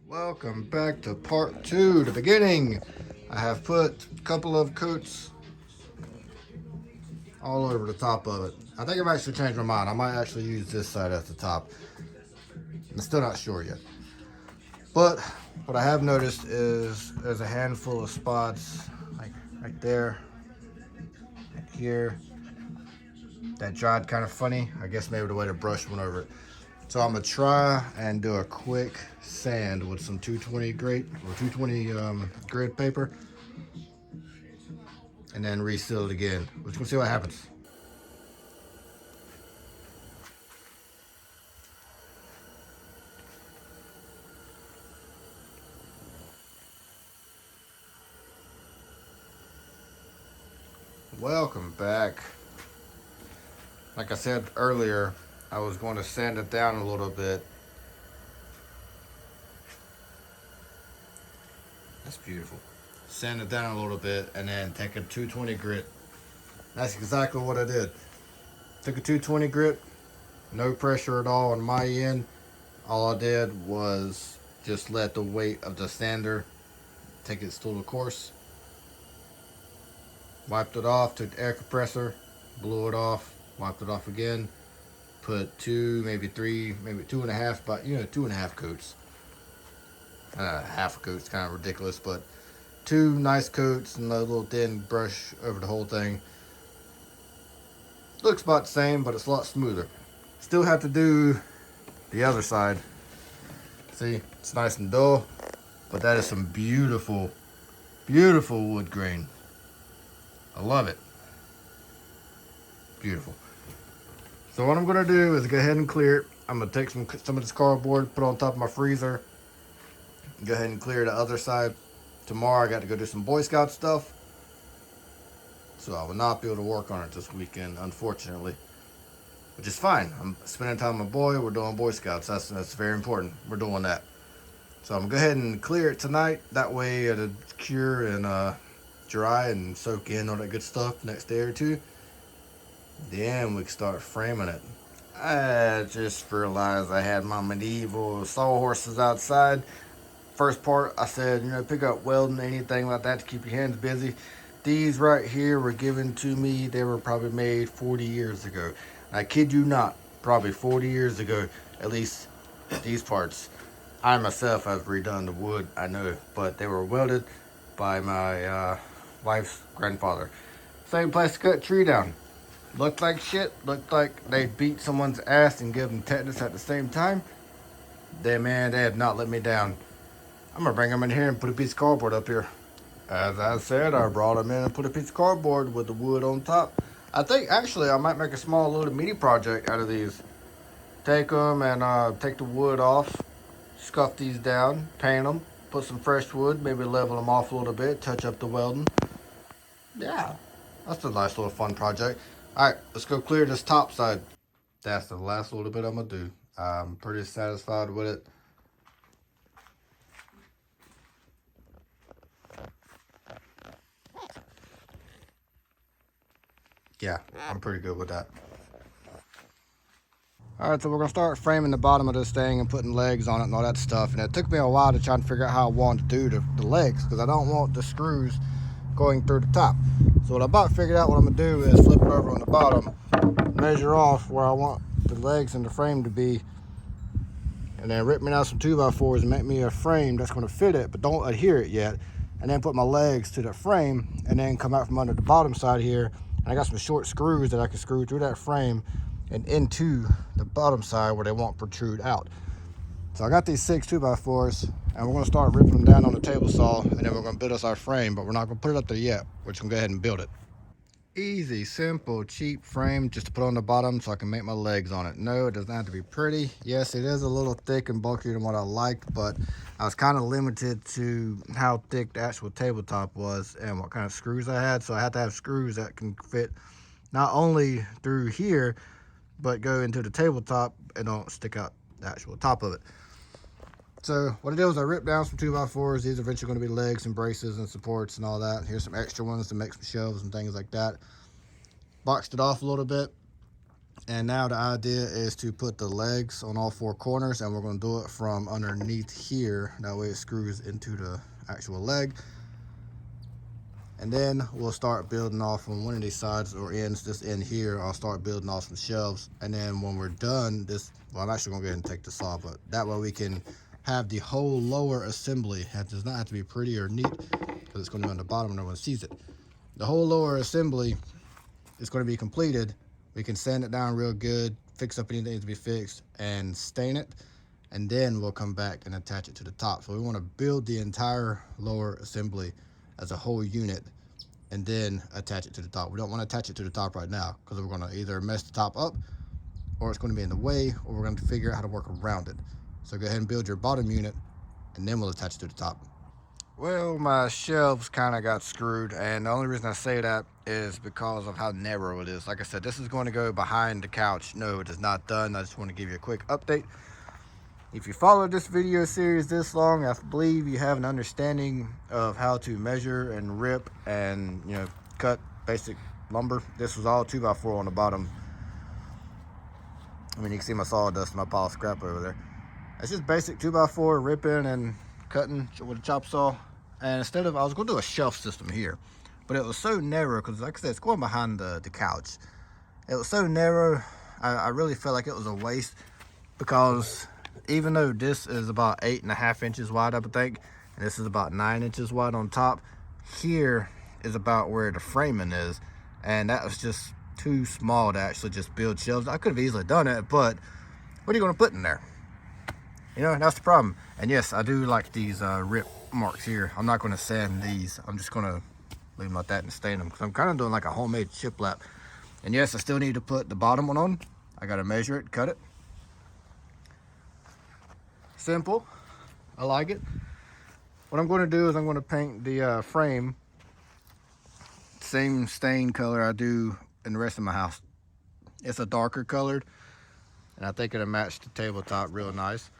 Welcome back to part two, the beginning. I have put a couple of coats all over the top of it. I think I've actually changed my mind. I might actually use this side at the top. I'm still not sure yet. But what I have noticed is there's a handful of spots like right there, right here, that dried kind of funny. I guess maybe the way the brush went over it. So I'm gonna try and do a quick sand with some 220 grit or 220 grit paper, and then reseal it again. We're just gonna see what happens. Welcome back. Like I said earlier, I was going to sand it down a little bit. That's beautiful. Sand it down a little bit and then take a 220 grit. That's exactly what I did. Took a 220 grit, no pressure at all on my end. All I did was just let the weight of the sander take its total course. Wiped it off, took the air compressor, blew it off, wiped it off again, put two, maybe three, maybe two and a half, but two and a half coats. Half a coat's kind of ridiculous, but two nice coats and a little thin brush over the whole thing. Looks about the same, but it's a lot smoother. Still have to do the other side. See, it's nice and dull, but that is some beautiful, beautiful wood grain. I love it. Beautiful. So what I'm gonna do is go ahead and clear it. I'm gonna take some of this cardboard, put it on top of my freezer. Go ahead and clear the other side. Tomorrow I got to go do some Boy Scout stuff, so I will not be able to work on it this weekend, unfortunately. Which is fine. I'm spending time with my boy. We're doing Boy Scouts. That's very important. We're doing that. So I'm gonna go ahead and clear it tonight. That way it'll cure and dry and soak in all that good stuff next day or two. Then we can start framing it. I just realized I had my medieval sawhorses outside. First part, I said, pick up welding, anything like that to keep your hands busy. These right here were given to me. They were probably made 40 years ago. I kid you not, probably 40 years ago, at least these parts. I myself have redone the wood, I know, but they were welded by my wife's grandfather. Same place to cut tree down. Looked like shit, looked like they beat someone's ass and give them tetanus at the same time. They have not let me down. I'm gonna bring them in here and put a piece of cardboard up here. As I said, I brought them in and put a piece of cardboard with the wood on top. I think actually I might make a small little mini project out of these. Take them and take the wood off, scuff these down, paint them, put some fresh wood, maybe level them off a little bit, touch up the welding. Yeah, that's a nice little fun project. All right, let's go clear this top side. That's the last little bit I'm gonna do. I'm pretty satisfied with it. Yeah, I'm pretty good with that. All right, so we're gonna start framing the bottom of this thing and putting legs on it and all that stuff. And it took me a while to try and figure out how I want to do the legs, because I don't want the screws going through the top. So what I about figured out what I'm gonna do is flip it over on the bottom, measure off where I want the legs and the frame to be, and then rip me down some 2x4s and make me a frame that's gonna fit it, but don't adhere it yet. And then put my legs to the frame and then come out from under the bottom side here. And I got some short screws that I can screw through that frame and into the bottom side where they won't protrude out. So I got these 6 2x4s and we're gonna start ripping them down on the table saw, and then we're gonna build us our frame, but we're not gonna put it up there yet. We're just gonna go ahead and build it. Easy, simple, cheap frame just to put on the bottom so I can make my legs on it. No, it doesn't have to be pretty. Yes, it is a little thick and bulkier than what I liked, but I was kind of limited to how thick the actual tabletop was and what kind of screws I had. So I had to have screws that can fit not only through here, but go into the tabletop and don't stick out the actual top of it. So what I did was I ripped down some 2x4s. These are eventually going to be legs and braces and supports and all that. Here's some extra ones to make some shelves and things like that. Boxed it off a little bit. And now the idea is to put the legs on all four corners, and we're going to do it from underneath here. That way it screws into the actual leg. And then we'll start building off on one of these sides or ends. This end here, I'll start building off some shelves. And then when we're done, well, I'm actually going to go ahead and take this off, but that way we can have the whole lower assembly. It does not have to be pretty or neat because it's going to be on the bottom and no one sees it. The whole lower assembly is going to be completed. We can sand it down real good, fix up anything that needs to be fixed, and stain it. And then we'll come back and attach it to the top. So we want to build the entire lower assembly as a whole unit and then attach it to the top. We don't want to attach it to the top right now because we're going to either mess the top up or it's going to be in the way, or we're going to figure out how to work around it. So go ahead and build your bottom unit and then we'll attach it to the top. Well, my shelves kind of got screwed, and the only reason I say that is because of how narrow it is. Like I said, this is going to go behind the couch. No, it is not done. I just want to give you a quick update. If you followed this video series this long, I believe you have an understanding of how to measure and rip and, you know, cut basic lumber. This was all 2x4 on the bottom. I mean, you can see my sawdust and my pile of scrap over there. It's just basic 2x4 ripping and cutting with a chop saw. And instead of, I was going to do a shelf system here, but it was so narrow because, like I said, it's going behind the couch. It was so narrow, I really felt like it was a waste, because even though this is about 8.5 inches wide, I would think, and this is about 9 inches wide on top, here is about where the framing is, and that was just too small to actually just build shelves. I could have easily done it, but what are you going to put in there? You know, that's the problem. And yes, I do like these rip marks here. I'm not going to sand these. I'm just going to leave them like that and stain them, because I'm kind of doing like a homemade shiplap. And yes, I still need to put the bottom one on. I got to measure it, cut it. Simple. I like it. What I'm going to do is I'm going to paint the frame same stain color I do in the rest of my house. It's a darker colored, and I think it'll match the tabletop real nice.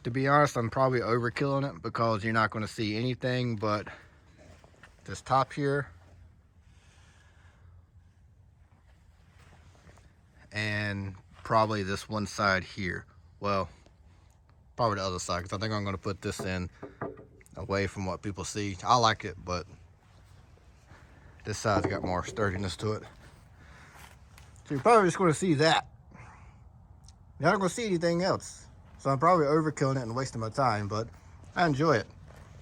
To be honest, I'm probably overkilling it because you're not going to see anything but this top here and probably this one side here. Well, probably the other side, because I think I'm going to put this in away from what people see. I like it, but this side's got more sturdiness to it. So you're probably just going to see that. You're not going to see anything else. So I'm probably overkilling it and wasting my time, but I enjoy it.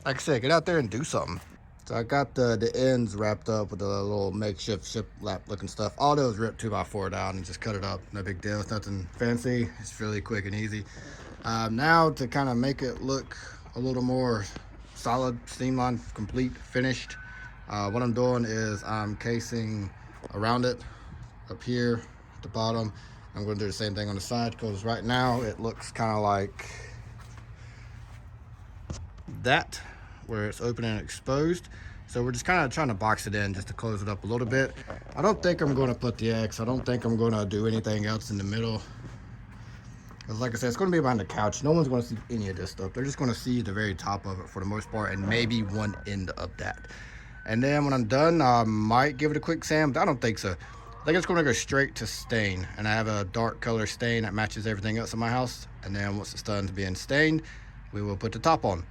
Like I said, get out there and do something. So I got the ends wrapped up with the little makeshift shiplap looking stuff. All those ripped 2x4 down and just cut it up. No big deal. It's nothing fancy. It's really quick and easy. Now to kind of make it look a little more solid, streamlined, complete, finished, what I'm doing is I'm casing around it up here at the bottom. I'm going to do the same thing on the side, because right now it looks kind of like that, where it's open and exposed. So we're just kind of trying to box it in just to close it up a little bit. I don't think I'm going to put the X. I don't think I'm going to do anything else in the middle, because like I said, it's going to be behind the couch. No one's going to see any of this stuff. They're just going to see the very top of it for the most part, and maybe one end of that. And then when I'm done, I might give it a quick sand, but I don't think so. I think it's going to go straight to stain, and I have a dark color stain that matches everything else in my house. And then once it's done being stained, we will put the top on.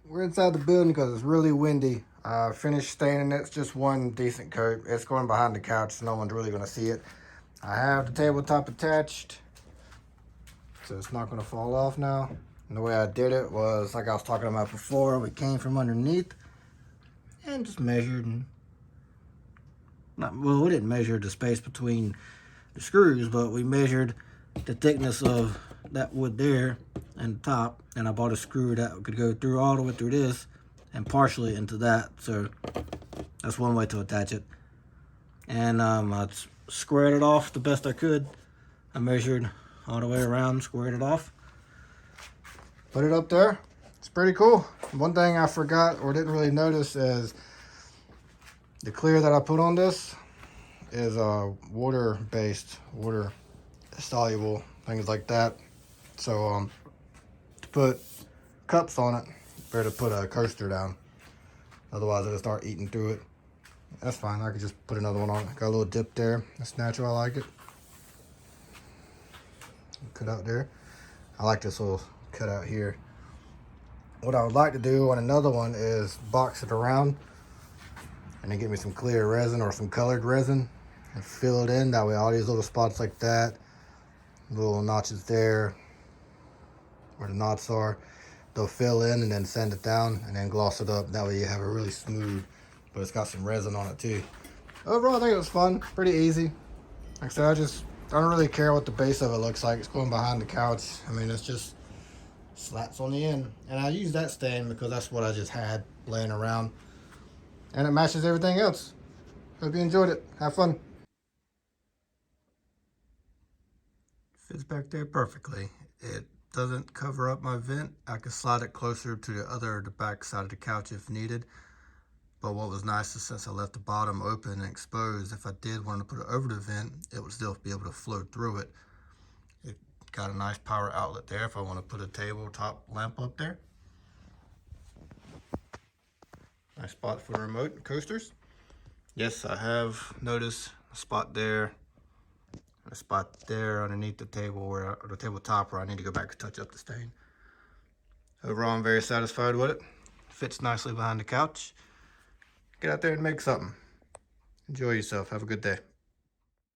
We're inside the building because it's really windy. Finished staining it. It's just one decent coat. It's going behind the couch, so no one's really going to see it. I have the tabletop attached, so it's not going to fall off now. And the way I did it was, like I was talking about before, we came from underneath and just measured. And well, we didn't measure the space between the screws, but we measured the thickness of that wood there and the top, and I bought a screw that could go through all the way through this and partially into that. So that's one way to attach it. And I squared it off the best I could. I measured all the way around, squared it off, put it up there. It's pretty cool. One thing I forgot or didn't really notice is the clear that I put on this is water-based, water soluble, things like that. So to put cups on it, better to put a coaster down. Otherwise it'll start eating through it. That's fine. I could just put another one on. Got a little dip there. That's natural. I like it. cut out there. I like this little cutout here. What I would like to do on another one is box it around and then get me some clear resin or some colored resin and fill it in. That way all these little spots like that, little notches there where the knots are, they'll fill in, and then sand it down and then gloss it up. That way you have a really smooth, but it's got some resin on it too. Overall, I think it was fun, pretty easy. Like I said, I don't really care what the base of it looks like. It's going behind the couch. I mean, it's just slats on the end. And I use that stain because that's what I just had laying around. And it matches everything else. Hope you enjoyed it. Have fun. Fits back there perfectly. It doesn't cover up my vent. I can slide it closer to the back side of the couch if needed. But what was nice is since I left the bottom open and exposed, if I did want to put it over the vent, it would still be able to flow through it. It got a nice power outlet there if I want to put a tabletop lamp up there. Nice spot for the remote and coasters. Yes, I have noticed a spot there, a spot there underneath the table or the tabletop where I need to go back and touch up the stain. Overall, I'm very satisfied with it. Fits nicely behind the couch. Get out there and make something. Enjoy yourself. Have a good day.